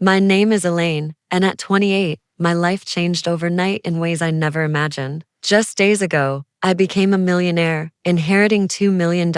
My name is Elaine, and at 28, my life changed overnight in ways I never imagined. Just days ago, I became a millionaire, inheriting $2 million,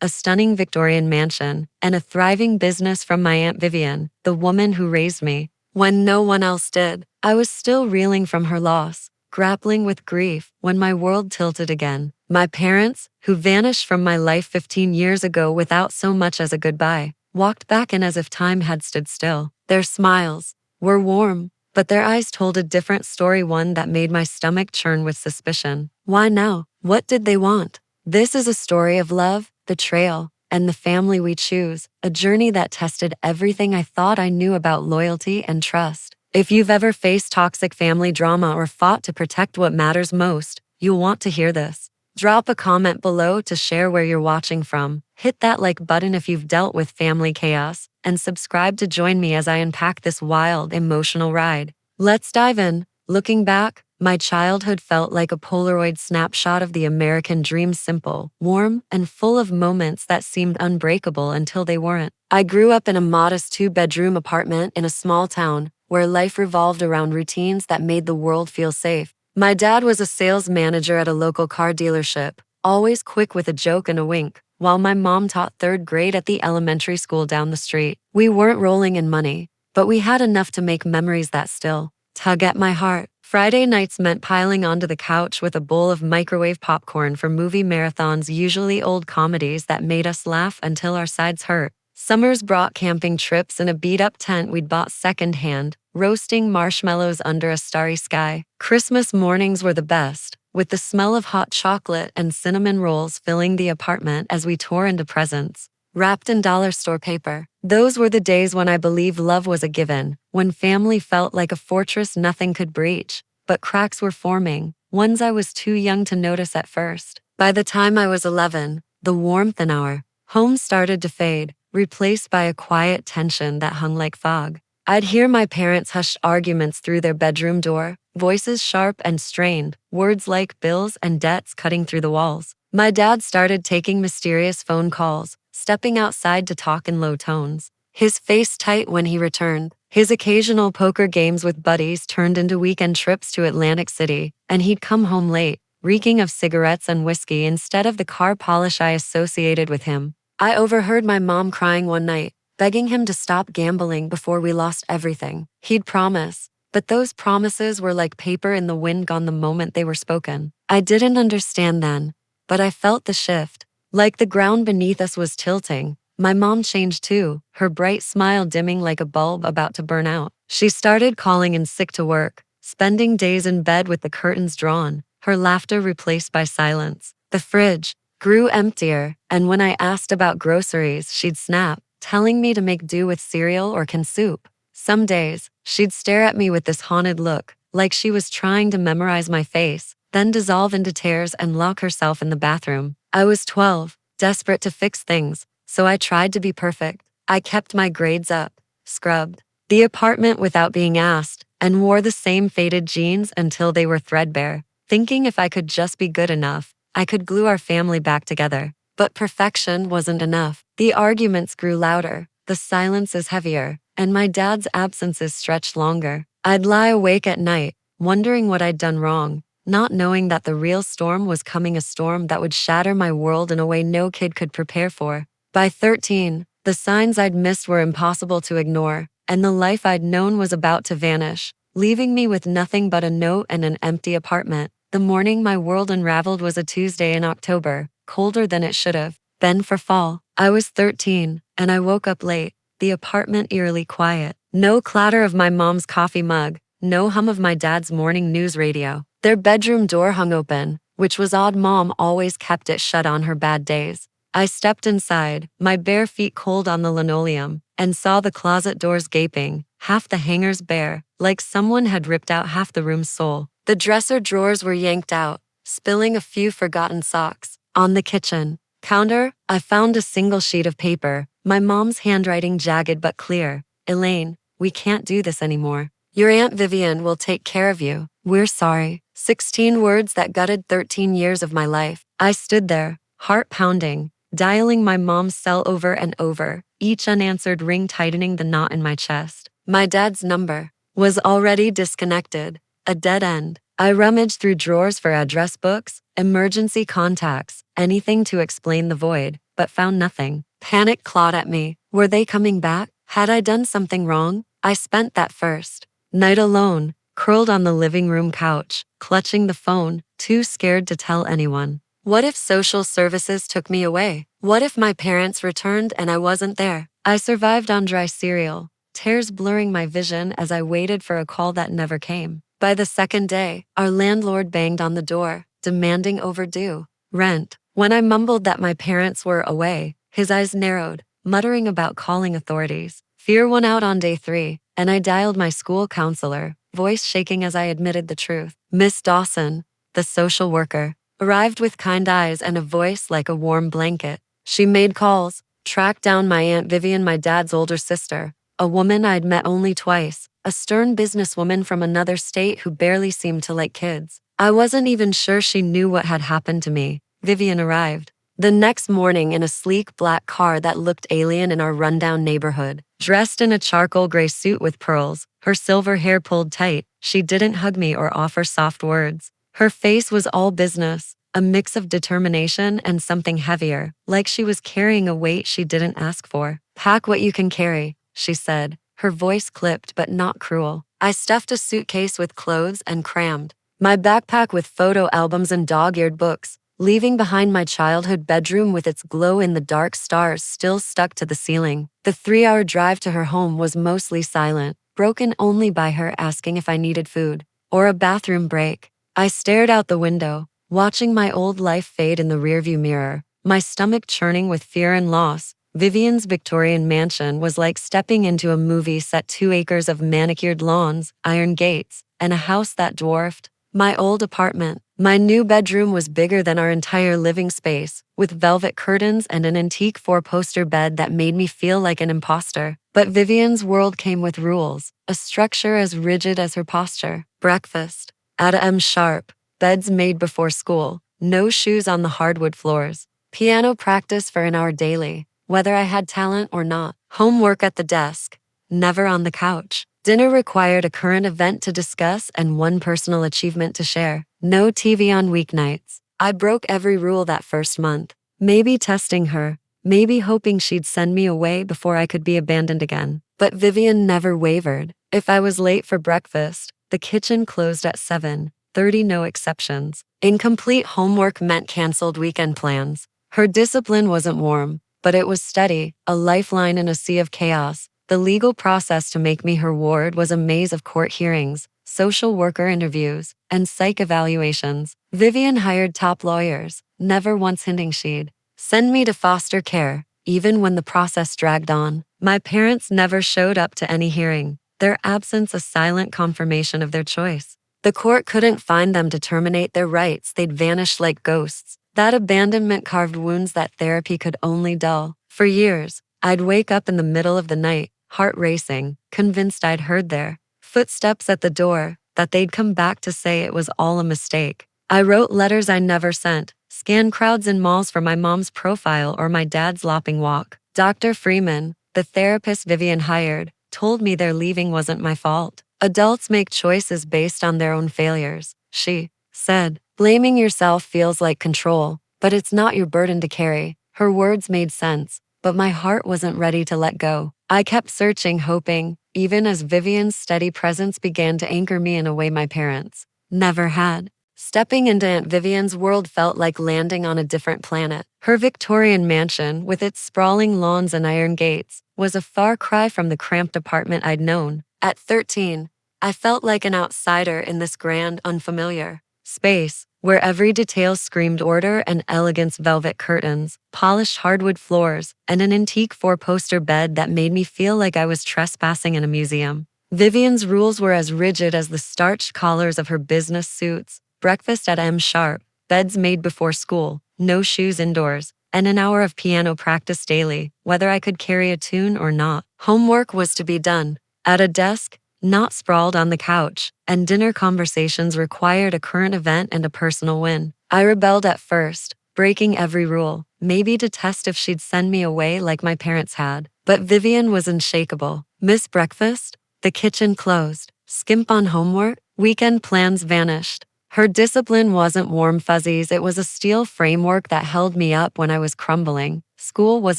a stunning Victorian mansion, and a thriving business from my Aunt Vivian, the woman who raised me. When no one else did, I was still reeling from her loss, grappling with grief when my world tilted again. My parents, who vanished from my life 15 years ago without so much as a goodbye, walked back in as if time had stood still. Their smiles were warm, but their eyes told a different story, one that made my stomach churn with suspicion. Why now? What did they want? This is a story of love, betrayal, and the family we choose, a journey that tested everything I thought I knew about loyalty and trust. If you've ever faced toxic family drama or fought to protect what matters most, you'll want to hear this. Drop a comment below to share where you're watching from. Hit that like button if you've dealt with family chaos, and subscribe to join me as I unpack this wild, emotional ride. Let's dive in. Looking back, my childhood felt like a Polaroid snapshot of the American dream, simple, warm, and full of moments that seemed unbreakable until they weren't. I grew up in a modest 2-bedroom apartment in a small town, where life revolved around routines that made the world feel safe. My dad was a sales manager at a local car dealership, always quick with a joke and a wink, while my mom taught 3rd grade at the elementary school down the street. We weren't rolling in money, but we had enough to make memories that still tug at my heart. Friday nights meant piling onto the couch with a bowl of microwave popcorn for movie marathons, usually old comedies that made us laugh until our sides hurt. Summers brought camping trips in a beat-up tent we'd bought secondhand, roasting marshmallows under a starry sky. Christmas mornings were the best, with the smell of hot chocolate and cinnamon rolls filling the apartment as we tore into presents, wrapped in dollar store paper. Those were the days when I believed love was a given, when family felt like a fortress nothing could breach. But cracks were forming, ones I was too young to notice at first. By the time I was 11, the warmth in our home started to fade, replaced by a quiet tension that hung like fog. I'd hear my parents' hushed arguments through their bedroom door, voices sharp and strained, words like bills and debts cutting through the walls. My dad started taking mysterious phone calls, stepping outside to talk in low tones, his face tight when he returned. His occasional poker games with buddies turned into weekend trips to Atlantic City, and he'd come home late, reeking of cigarettes and whiskey instead of the car polish I associated with him. I overheard my mom crying one night, begging him to stop gambling before we lost everything. He'd promise, but those promises were like paper in the wind, gone the moment they were spoken. I didn't understand then, but I felt the shift. Like the ground beneath us was tilting. My mom changed too, her bright smile dimming like a bulb about to burn out. She started calling in sick to work, spending days in bed with the curtains drawn, her laughter replaced by silence. The fridge grew emptier, and when I asked about groceries, she'd snap, telling me to make do with cereal or canned soup. Some days, she'd stare at me with this haunted look, like she was trying to memorize my face, then dissolve into tears and lock herself in the bathroom. I was 12, desperate to fix things, so I tried to be perfect. I kept my grades up, scrubbed the apartment without being asked, and wore the same faded jeans until they were threadbare, thinking if I could just be good enough, I could glue our family back together. But perfection wasn't enough. The arguments grew louder, the silences heavier, and my dad's absences stretched longer. I'd lie awake at night, wondering what I'd done wrong, not knowing that the real storm was coming, a storm that would shatter my world in a way no kid could prepare for. By 13, the signs I'd missed were impossible to ignore, and the life I'd known was about to vanish, leaving me with nothing but a note and an empty apartment. The morning my world unraveled was a Tuesday in October, colder than it should have been for fall. I was 13, and I woke up late, the apartment eerily quiet. No clatter of my mom's coffee mug, no hum of my dad's morning news radio. Their bedroom door hung open, which was odd. Mom always kept it shut on her bad days. I stepped inside, my bare feet cold on the linoleum, and saw the closet doors gaping, half the hangers bare, like someone had ripped out half the room's soul. The dresser drawers were yanked out, spilling a few forgotten socks. On the kitchen counter, I found a single sheet of paper, my mom's handwriting jagged but clear. "Elaine, we can't do this anymore. Your Aunt Vivian will take care of you. We're sorry." 16 words that gutted 13 years of my life. I stood there, heart pounding, dialing my mom's cell over and over, each unanswered ring tightening the knot in my chest. My dad's number was already disconnected, a dead end. I rummaged through drawers for address books, emergency contacts, anything to explain the void, but found nothing. Panic clawed at me. Were they coming back? Had I done something wrong? I spent that first night alone, curled on the living room couch, clutching the phone, too scared to tell anyone. What if social services took me away? What if my parents returned and I wasn't there? I survived on dry cereal, tears blurring my vision as I waited for a call that never came. By the second day, our landlord banged on the door, demanding overdue rent. When I mumbled that my parents were away, his eyes narrowed, muttering about calling authorities. Fear won out on day 3, and I dialed my school counselor, voice shaking as I admitted the truth. Miss Dawson, the social worker, arrived with kind eyes and a voice like a warm blanket. She made calls, tracked down my Aunt Vivian, my dad's older sister, a woman I'd met only twice, a stern businesswoman from another state who barely seemed to like kids. I wasn't even sure she knew what had happened to me. Vivian arrived the next morning in a sleek black car that looked alien in our rundown neighborhood. Dressed in a charcoal gray suit with pearls, her silver hair pulled tight, she didn't hug me or offer soft words. Her face was all business, a mix of determination and something heavier, like she was carrying a weight she didn't ask for. Pack what you can carry, she said, her voice clipped but not cruel. I stuffed a suitcase with clothes and crammed my backpack with photo albums and dog-eared books, leaving behind my childhood bedroom with its glow-in-the-dark stars still stuck to the ceiling. The 3-hour drive to her home was mostly silent, broken only by her asking if I needed food or a bathroom break. I stared out the window, watching my old life fade in the rearview mirror, my stomach churning with fear and loss. Vivian's Victorian mansion was like stepping into a movie set. 2 acres of manicured lawns, iron gates, and a house that dwarfed my old apartment. My new bedroom was bigger than our entire living space, with velvet curtains and an antique 4-poster bed that made me feel like an imposter. But Vivian's world came with rules, a structure as rigid as her posture. Breakfast at M sharp, beds made before school, no shoes on the hardwood floors. Piano practice for an hour daily, whether I had talent or not. Homework at the desk, never on the couch. Dinner required a current event to discuss and one personal achievement to share. No TV on weeknights. I broke every rule that first month. Maybe testing her, maybe hoping she'd send me away before I could be abandoned again. But Vivian never wavered. If I was late for breakfast, the kitchen closed at 7:30, no exceptions. Incomplete homework meant canceled weekend plans. Her discipline wasn't warm, but it was steady, a lifeline in a sea of chaos. The legal process to make me her ward was a maze of court hearings, social worker interviews, and psych evaluations. Vivian hired top lawyers, never once hinting she'd send me to foster care, even when the process dragged on. My parents never showed up to any hearing, their absence a silent confirmation of their choice. The court couldn't find them to terminate their rights, they'd vanished like ghosts. That abandonment carved wounds that therapy could only dull. For years, I'd wake up in the middle of the night, heart racing, convinced I'd heard their footsteps at the door, that they'd come back to say it was all a mistake. I wrote letters I never sent, scanned crowds in malls for my mom's profile or my dad's lopping walk. Dr. Freeman, the therapist Vivian hired, told me their leaving wasn't my fault. Adults make choices based on their own failures, she said. Blaming yourself feels like control, but it's not your burden to carry. Her words made sense, but my heart wasn't ready to let go. I kept searching, hoping, even as Vivian's steady presence began to anchor me in a way my parents never had. Stepping into Aunt Vivian's world felt like landing on a different planet. Her Victorian mansion, with its sprawling lawns and iron gates, was a far cry from the cramped apartment I'd known. At 13, I felt like an outsider in this grand, unfamiliar space, where every detail screamed order and elegance. Velvet curtains, polished hardwood floors, and an antique 4-poster bed that made me feel like I was trespassing in a museum. Vivian's rules were as rigid as the starched collars of her business suits. Breakfast at M sharp, beds made before school, no shoes indoors, and an hour of piano practice daily, whether I could carry a tune or not. Homework was to be done at a desk, not sprawled on the couch, and dinner conversations required a current event and a personal win. I rebelled at first, breaking every rule, maybe to test if she'd send me away like my parents had. But Vivian was unshakable. Miss Breakfast, the kitchen closed, skimp on homework, weekend plans vanished. Her discipline wasn't warm fuzzies, it was a steel framework that held me up when I was crumbling. School was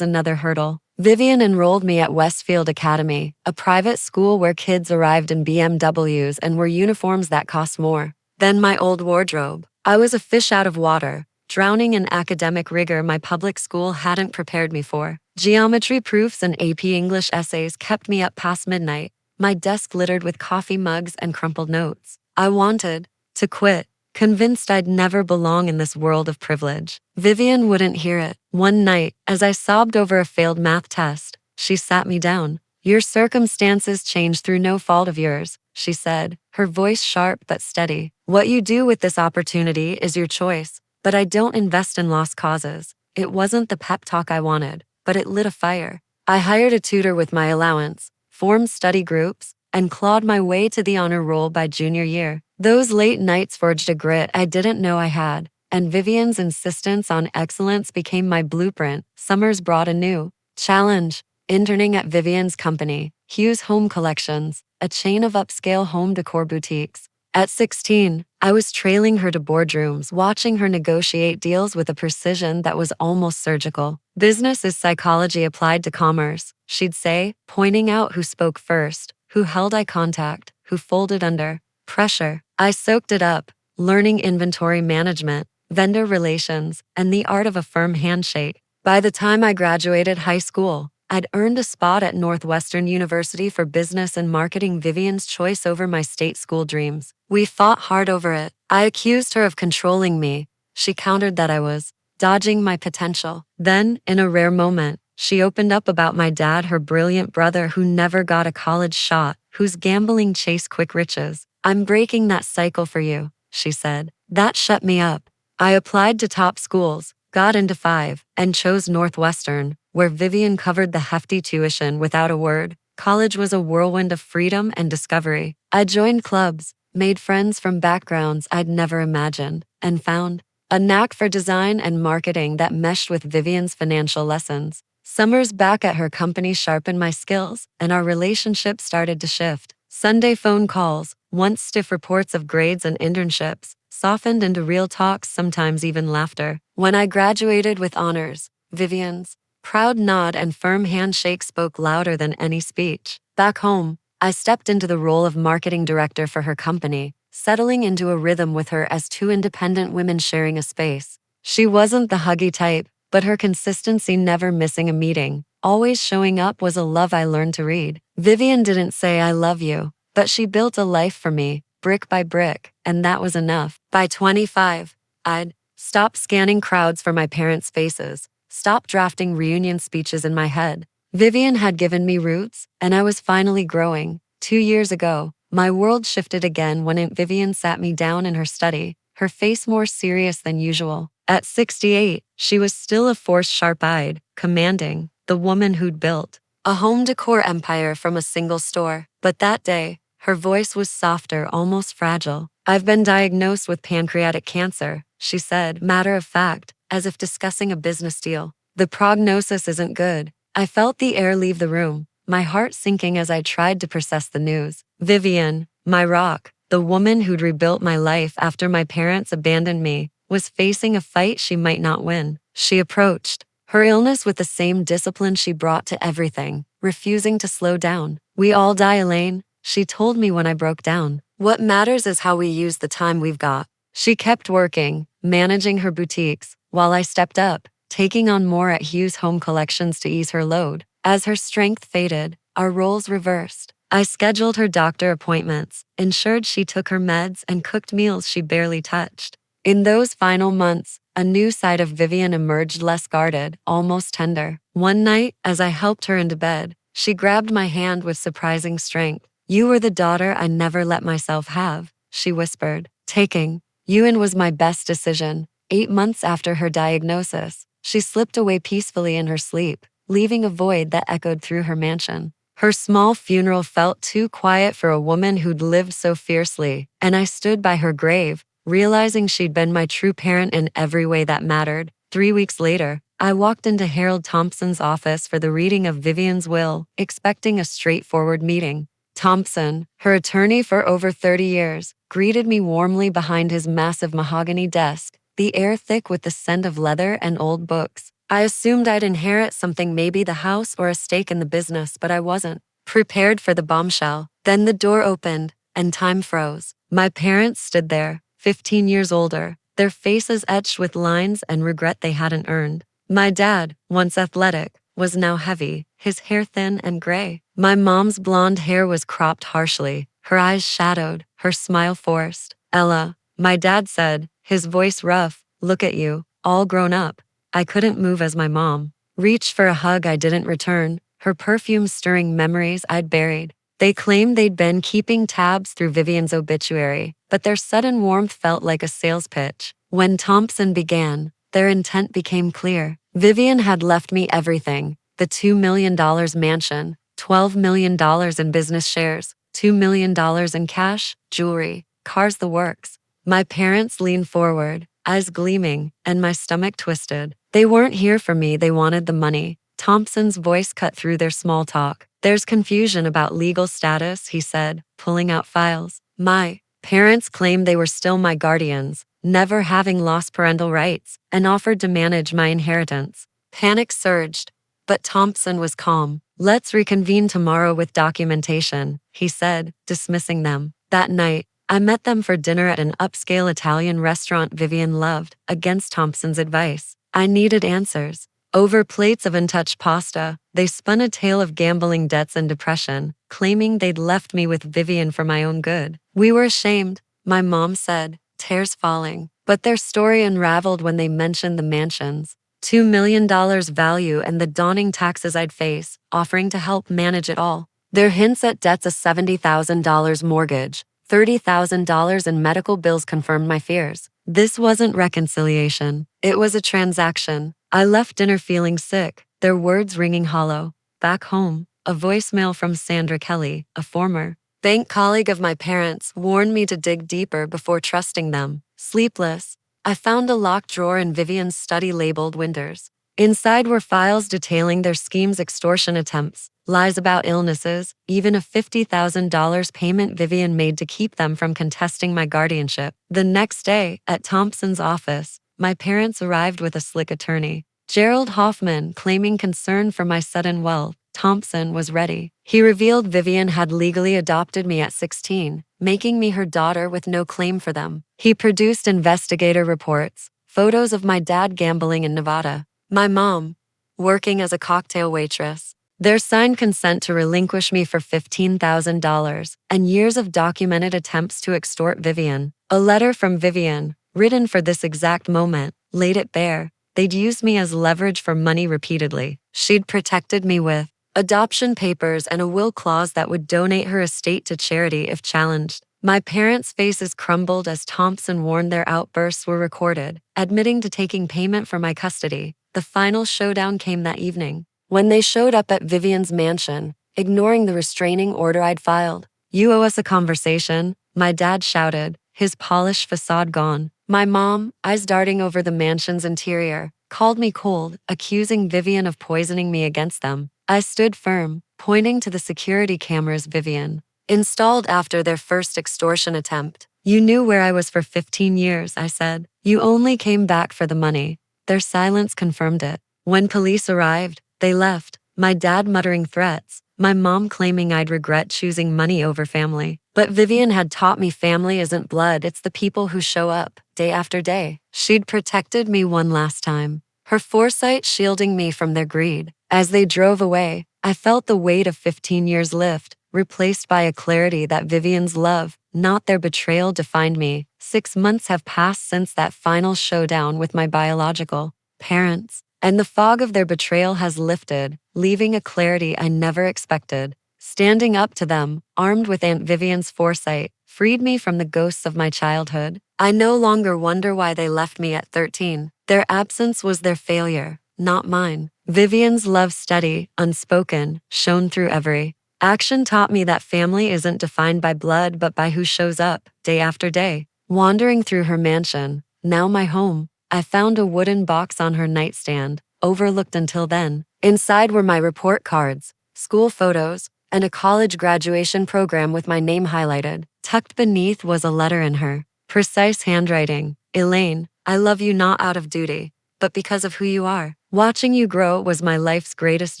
another hurdle. Vivian enrolled me at Westfield Academy, a private school where kids arrived in BMWs and wore uniforms that cost more than my old wardrobe. I was a fish out of water, drowning in academic rigor my public school hadn't prepared me for. Geometry proofs and AP English essays kept me up past midnight, my desk littered with coffee mugs and crumpled notes. I wanted to quit, convinced I'd never belong in this world of privilege. Vivian wouldn't hear it. One night, as I sobbed over a failed math test, she sat me down. "Your circumstances changed through no fault of yours," she said, her voice sharp but steady. "What you do with this opportunity is your choice, but I don't invest in lost causes." It wasn't the pep talk I wanted, but it lit a fire. I hired a tutor with my allowance, formed study groups, and clawed my way to the honor roll by junior year. Those late nights forged a grit I didn't know I had, and Vivian's insistence on excellence became my blueprint. Summers brought a new challenge, interning at Vivian's company, Hughes Home Collections, a chain of upscale home decor boutiques. At 16, I was trailing her to boardrooms, watching her negotiate deals with a precision that was almost surgical. "Business is psychology applied to commerce," she'd say, pointing out who spoke first, who held eye contact, who folded under pressure. I soaked it up, learning inventory management, vendor relations, and the art of a firm handshake. By the time I graduated high school, I'd earned a spot at Northwestern University for business and marketing, Vivian's choice over my state school dreams. We fought hard over it. I accused her of controlling me. She countered that I was dodging my potential. Then, in a rare moment, she opened up about my dad, her brilliant brother who never got a college shot, whose gambling chased quick riches. "I'm breaking that cycle for you," she said. That shut me up. I applied to top schools, got into 5, and chose Northwestern, where Vivian covered the hefty tuition without a word. College was a whirlwind of freedom and discovery. I joined clubs, made friends from backgrounds I'd never imagined, and found a knack for design and marketing that meshed with Vivian's financial lessons. Summers back at her company sharpened my skills, and our relationship started to shift. Sunday phone calls, once stiff reports of grades and internships, softened into real talks, sometimes even laughter. When I graduated with honors, Vivian's proud nod and firm handshake spoke louder than any speech. Back home, I stepped into the role of marketing director for her company, settling into a rhythm with her as two independent women sharing a space. She wasn't the huggy type, but her consistency, never missing a meeting, always showing up, was a love I learned to read. Vivian didn't say "I love you," but she built a life for me, brick by brick, and that was enough. By 25, I'd stopped scanning crowds for my parents' faces, stopped drafting reunion speeches in my head. Vivian had given me roots, and I was finally growing. 2 years ago, my world shifted again when Aunt Vivian sat me down in her study, her face more serious than usual. At 68, she was still a force, sharp-eyed, commanding, the woman who'd built a home decor empire from a single store. But that day, her voice was softer, almost fragile. "I've been diagnosed with pancreatic cancer," she said, matter of fact, as if discussing a business deal. "The prognosis isn't good." I felt the air leave the room, my heart sinking as I tried to process the news. Vivian, my rock, the woman who'd rebuilt my life after my parents abandoned me, was facing a fight she might not win. She approached her illness with the same discipline she brought to everything, refusing to slow down. "We all die, Elaine," she told me when I broke down. "What matters is how we use the time we've got." She kept working, managing her boutiques, while I stepped up, taking on more at Hughes Home Collections to ease her load. As her strength faded, our roles reversed. I scheduled her doctor appointments, ensured she took her meds, and cooked meals she barely touched. In those final months, a new side of Vivian emerged, less guarded, almost tender. One night, as I helped her into bed, she grabbed my hand with surprising strength. "You were the daughter I never let myself have," she whispered. "Taking you in was my best decision." 8 months after her diagnosis, she slipped away peacefully in her sleep, leaving a void that echoed through her mansion. Her small funeral felt too quiet for a woman who'd lived so fiercely, and I stood by her grave, realizing she'd been my true parent in every way that mattered. 3 weeks later, I walked into Harold Thompson's office for the reading of Vivian's will, expecting a straightforward meeting. Thompson, her attorney for over 30 years, greeted me warmly behind his massive mahogany desk, the air thick with the scent of leather and old books. I assumed I'd inherit something, maybe the house or a stake in the business, but I wasn't prepared for the bombshell. Then the door opened, and time froze. My parents stood there, 15 years older, their faces etched with lines and regret they hadn't earned. My dad, once athletic, was now heavy, his hair thin and gray. My mom's blonde hair was cropped harshly, her eyes shadowed, her smile forced. "Ella," my dad said, his voice rough, "look at you, all grown up." I couldn't move as my mom reached for a hug I didn't return, her perfume stirring memories I'd buried. They claimed they'd been keeping tabs through Vivian's obituary, but their sudden warmth felt like a sales pitch. When Thompson began, their intent became clear. Vivian had left me everything: the $2 million mansion, $12 million in business shares, $2 million in cash, jewelry, cars, the works. My parents leaned forward, eyes gleaming, and my stomach twisted. They weren't here for me, they wanted the money. Thompson's voice cut through their small talk. "There's confusion about legal status," he said, pulling out files. My parents claimed they were still my guardians, never having lost parental rights, and offered to manage my inheritance. Panic surged, but Thompson was calm. "Let's reconvene tomorrow with documentation," he said, dismissing them. That night, I met them for dinner at an upscale Italian restaurant Vivian loved. Against Thompson's advice, I needed answers. Over plates of untouched pasta, they spun a tale of gambling debts and depression, claiming they'd left me with Vivian for my own good. "We were ashamed," my mom said, tears falling. But their story unraveled when they mentioned the mansions, $2 million value, and the daunting taxes I'd face, offering to help manage it all. Their hints at debts, a $70,000 mortgage, $30,000 in medical bills, confirmed my fears. This wasn't reconciliation. It was a transaction. I left dinner feeling sick, their words ringing hollow. Back home, a voicemail from Sandra Kelly, a former bank colleague of my parents, warned me to dig deeper before trusting them. Sleepless, I found a locked drawer in Vivian's study labeled Winters. Inside were files detailing their scheme's extortion attempts, lies about illnesses, even a $50,000 payment Vivian made to keep them from contesting my guardianship. The next day, at Thompson's office, my parents arrived with a slick attorney, Gerald Hoffman, claiming concern for my sudden wealth. Thompson was ready. He revealed Vivian had legally adopted me at 16, making me her daughter with no claim for them. He produced investigator reports, photos of my dad gambling in Nevada, my mom working as a cocktail waitress, their signed consent to relinquish me for $15,000, and years of documented attempts to extort Vivian. A letter from Vivian, written for this exact moment, laid it bare. They'd used me as leverage for money repeatedly. She'd protected me with adoption papers and a will clause that would donate her estate to charity if challenged. My parents' faces crumbled as Thompson warned their outbursts were recorded, admitting to taking payment for my custody. The final showdown came that evening, when they showed up at Vivian's mansion, ignoring the restraining order I'd filed. "You owe us a conversation," my dad shouted, his polished facade gone. My mom, eyes darting over the mansion's interior, called me cold, accusing Vivian of poisoning me against them. I stood firm, pointing to the security cameras Vivian installed after their first extortion attempt. "You knew where I was for 15 years, I said. "You only came back for the money." Their silence confirmed it. When police arrived, they left, my dad muttering threats, my mom claiming I'd regret choosing money over family. But Vivian had taught me family isn't blood, it's the people who show up, day after day. She'd protected me one last time, her foresight shielding me from their greed. As they drove away, I felt the weight of 15 years lift, replaced by a clarity that Vivian's love, not their betrayal, defined me. 6 months have passed since that final showdown with my biological parents, and the fog of their betrayal has lifted, leaving a clarity I never expected. Standing up to them, armed with Aunt Vivian's foresight, freed me from the ghosts of my childhood. I no longer wonder why they left me at 13. Their absence was their failure, not mine. Vivian's love, steady, unspoken, shone through every action, taught me that family isn't defined by blood but by who shows up, day after day. Wandering through her mansion, now my home, I found a wooden box on her nightstand, overlooked until then. Inside were my report cards, school photos, and a college graduation program with my name highlighted. Tucked beneath was a letter in her precise handwriting. Elaine, I love you not out of duty, but because of who you are. Watching you grow was my life's greatest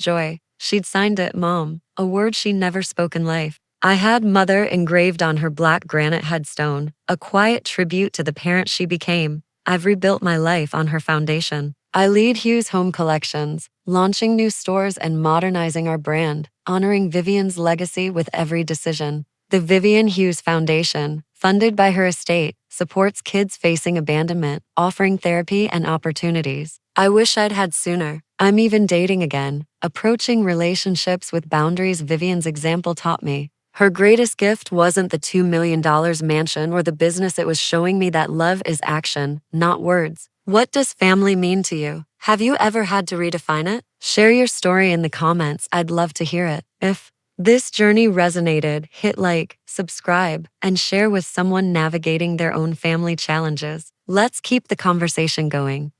joy. She'd signed it Mom, a word she never spoke in life. I had Mother engraved on her black granite headstone, a quiet tribute to the parent she became. I've rebuilt my life on her foundation. I lead Hughes Home Collections, launching new stores and modernizing our brand, honoring Vivian's legacy with every decision. The Vivian Hughes Foundation, funded by her estate, supports kids facing abandonment, offering therapy and opportunities I wish I'd had sooner. I'm even dating again, approaching relationships with boundaries Vivian's example taught me. Her greatest gift wasn't the $2 million mansion or the business, it was showing me that love is action, not words. What does family mean to you? Have you ever had to redefine it? Share your story in the comments, I'd love to hear it. If this journey resonated, hit like, subscribe, and share with someone navigating their own family challenges. Let's keep the conversation going.